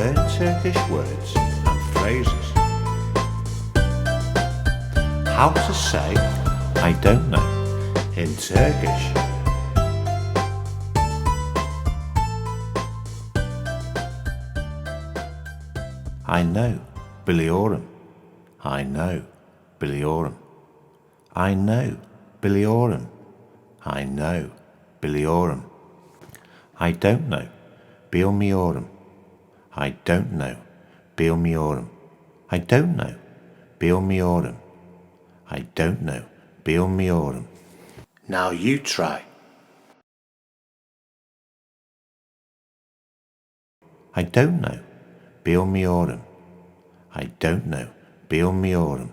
learn Turkish words and phrases. How to say I don't know in Turkish. I know, biliyorum. I know, biliyorum. I know, biliyorum. I know, biliyorum. I don't know, bilmiyorum. I don't know, bilmiyorum. I don't know, bilmiyorum. I don't know, bilmiyorum. Now you try. I don't know, bilmiyorum. I don't know, bilmiyorum.